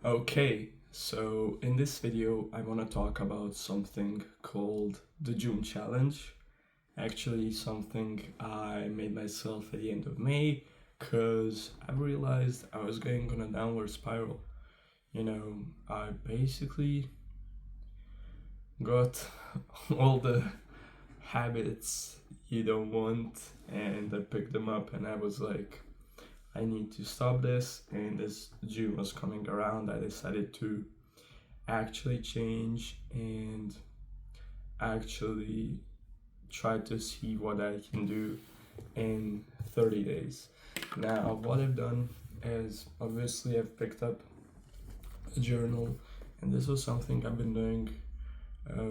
Okay, so in this video, I want to talk about something called the June Challenge. Actually, something I made myself at the end of May because I realized I was going on a downward spiral. I basically got all the habits you don't want and I picked them up and I was like, I need to stop this. And as June was coming around, I decided to actually change and actually try to see what I can do in 30 days. Now, what I've done is obviously I've picked up a journal, and this was something I've been doing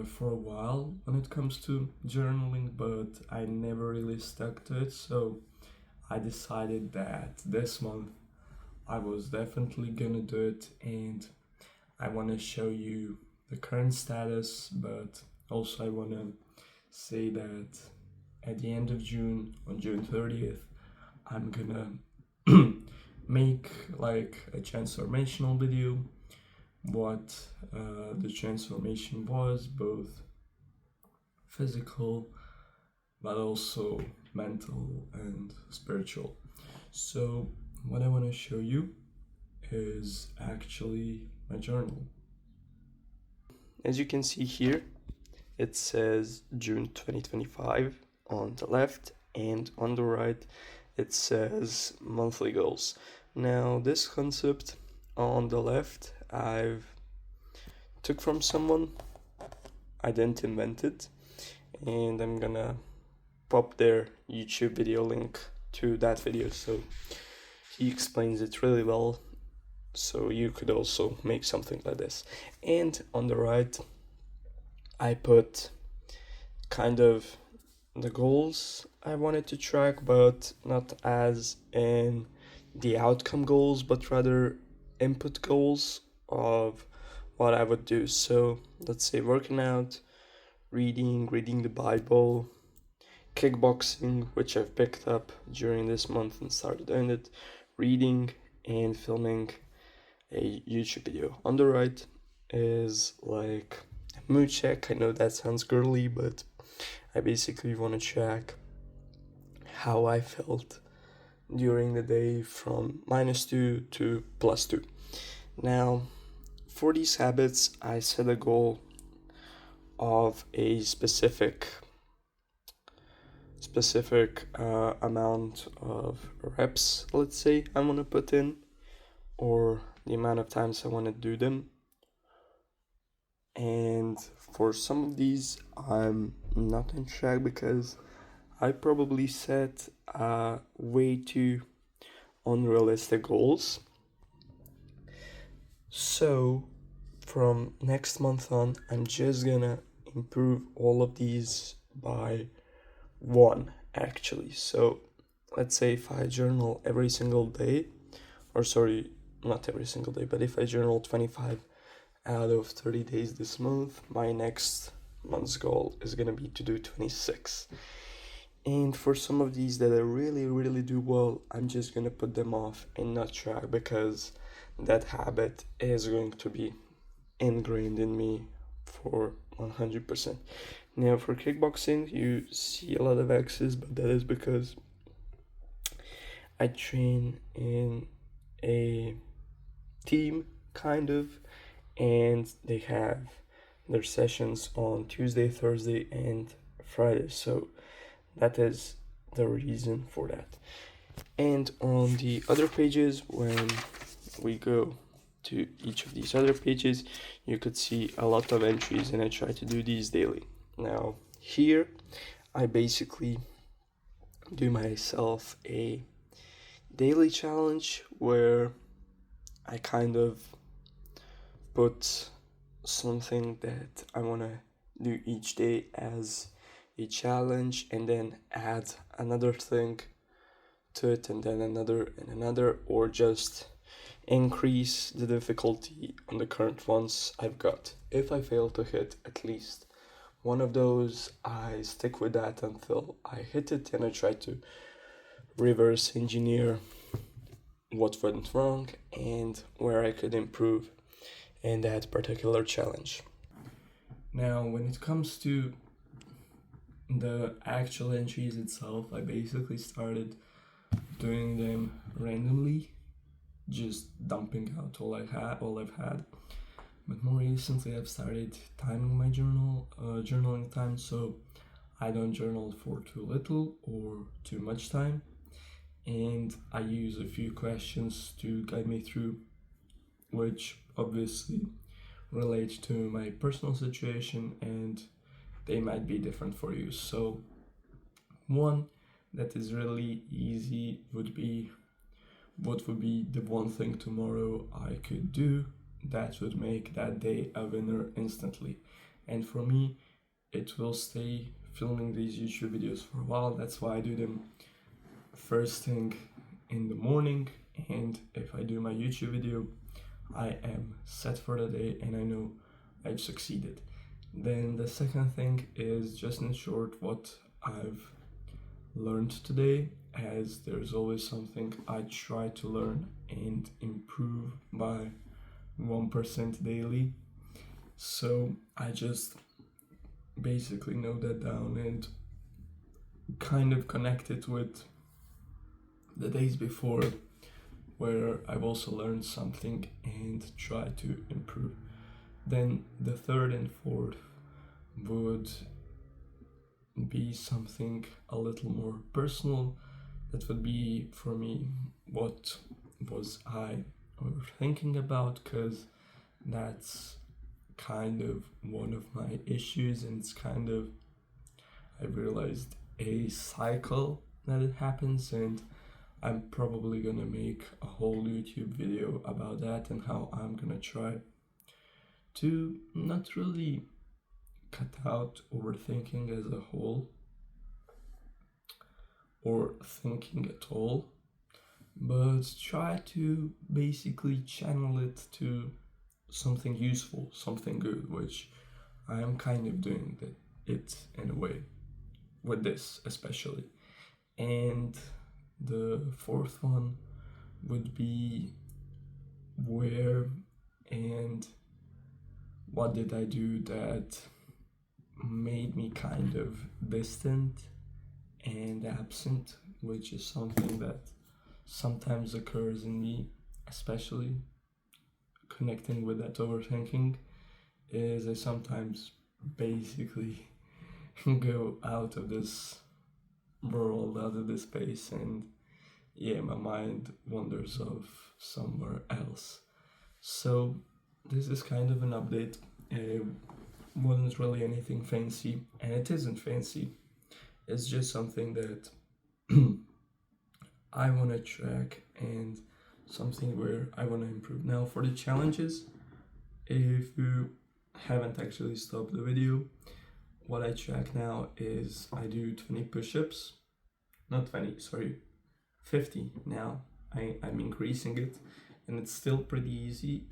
for a while when it comes to journaling, but I never really stuck to it. So I decided that this month I was definitely gonna do it, and I want to show you the current status, but also I want to say that at the end of June, on June 30th, I'm gonna make like a transformational video, what the transformation was, both physical but also mental and spiritual. So, what I want to show you is actually my journal. As you can see here, it says June 2025 on the left, and on the right it says monthly goals. Now, this concept on the left I've took from someone, I didn't invent it, and I'm gonna pop their YouTube video link to that video, so he explains it really well, so you could also make something like this. And on the right I put kind of the goals I wanted to track, but not as in the outcome goals, but rather input goals of what I would do. So let's say working out, reading the Bible, kickboxing, which I've picked up during this month and started doing it, reading, and filming a YouTube video. On the right is like a mood check. I know that sounds girly, but I basically want to check how I felt during the day from -2 to +2. Now, for these habits, I set a goal of a specific amount of reps, let's say, I want to put in, or the amount of times I want to do them. And for some of these, I'm not on track because I probably set way too unrealistic goals. So from next month on, I'm just gonna improve all of these by one, actually. So let's say if I journal every single day, or sorry, not every single day, but if I journal 25 out of 30 days this month, my next month's goal is gonna be to do 26. And for some of these that I really do well, I'm just gonna put them off and not try, because that habit is going to be ingrained in me for 100%. Now, for kickboxing, you see a lot of X's, but that is because I train in a team, kind of, and they have their sessions on Tuesday, Thursday, and Friday. So that is the reason for that. And on the other pages, when we go to each of these other pages, you could see a lot of entries, and I try to do these daily. Now, here I basically do myself a daily challenge where I kind of put something that I want to do each day as a challenge, and then add another thing to it, and then another, or just increase the difficulty on the current ones I've got. If I fail to hit at least one of those, I stick with that until I hit it, and I try to reverse engineer what went wrong and where I could improve. in that particular challenge. Now, when it comes to the actual entries itself, I basically started doing them randomly, just dumping out all I've had. But more recently, I've started timing my journaling time, so I don't journal for too little or too much time, and I use a few questions to guide me through, which obviously relate to my personal situation, and they might be different for you. So one that is really easy would be, what would be the one thing tomorrow I could do that would make that day a winner instantly? And for me, it will stay filming these YouTube videos for a while. That's why I do them first thing in the morning, and if I do my YouTube video, I am set for the day and I know I've succeeded. Then the second thing is just in short what I've learned today, as there's always something I try to learn and improve by 1% daily. So I just basically note that down and kind of connect it with the days before, where I've also learned something and try to improve. Then the third and fourth would be something a little more personal. That would be for me, what was I thinking about, because that's kind of one of my issues, and it's kind of, I realized, a cycle that it happens, and I'm probably gonna make a whole YouTube video about that and how I'm gonna try to not really cut out overthinking as a whole or thinking at all, but try to basically channel it to something useful, something good, which I am kind of doing it in a way with this especially. And the fourth one would be, where and what did I do that made me kind of distant and absent, which is something that sometimes occurs in me, especially connecting with that overthinking, is I sometimes basically go out of this world, out of this space, and yeah, my mind wanders off somewhere else. So this is kind of an update. Wasn't really anything fancy, and it isn't fancy. It's just something that I want to track and something where I want to improve. Now for the challenges, if you haven't actually stopped the video, what I track now is I do 20 push-ups, not 20, sorry, 50 now. I'm increasing it, and it's still pretty easy,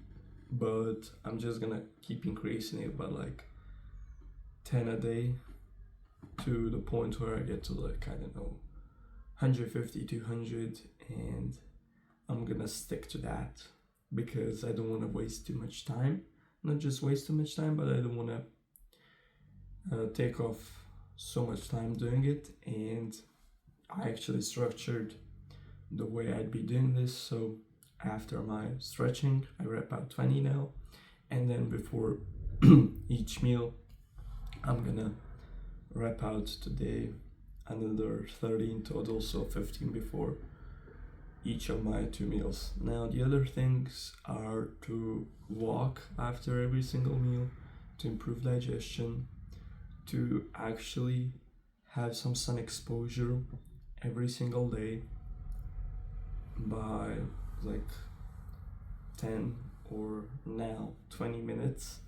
but I'm just gonna keep increasing it by like 10 a day, to the point where I get to like, I don't know, 150, 200, and I'm gonna stick to that because I don't want to waste too much time. Not just waste too much time, but I don't want to take off so much time doing it. And I actually structured the way I'd be doing this. So after my stretching, I rep out 20 now, and then before each meal, I'm gonna rep out today another 30 in total, so 15 before each of my 2 meals. Now the other things are to walk after every single meal to improve digestion, to actually have some sun exposure every single day by like 10 or now 20 minutes,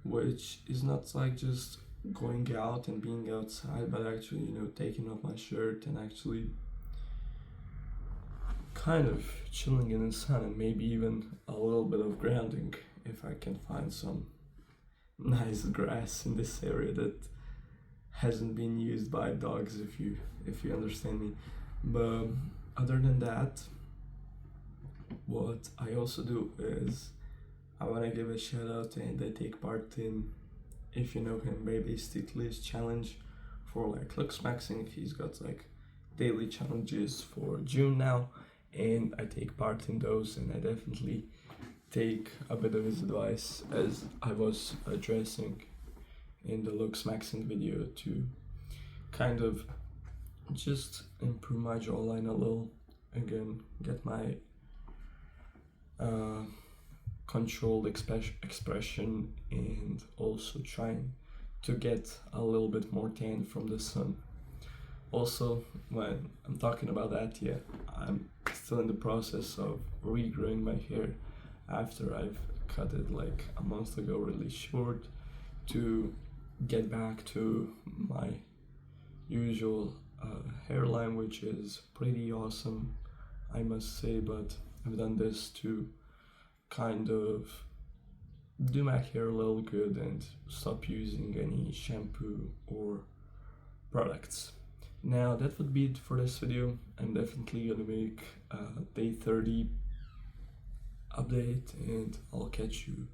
which is not like just going out and being outside, but actually, you know, taking off my shirt and actually kind of chilling in the sun, and maybe even a little bit of grounding if I can find some nice grass in this area that hasn't been used by dogs, if you understand me. But other than that, what I also do is I want to give a shout out, and I take part in, if you know him, Baby Stickler's challenge for like looks maxing. He's got like daily challenges for June now, and I take part in those, and I definitely take a bit of his advice as I was addressing in the looks maxing video to kind of just improve my jawline a little, again get my controlled expression, and also trying to get a little bit more tan from the sun. Also, when I'm talking about that, yeah, I'm still in the process of regrowing my hair after I've cut it like a month ago really short, to get back to my usual hairline, which is pretty awesome, I must say. But I've done this to kind of do my hair a little good and stop using any shampoo or products. Now that would be it for this video. I'm definitely gonna make a day 30 update, and I'll catch you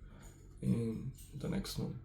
in the next one.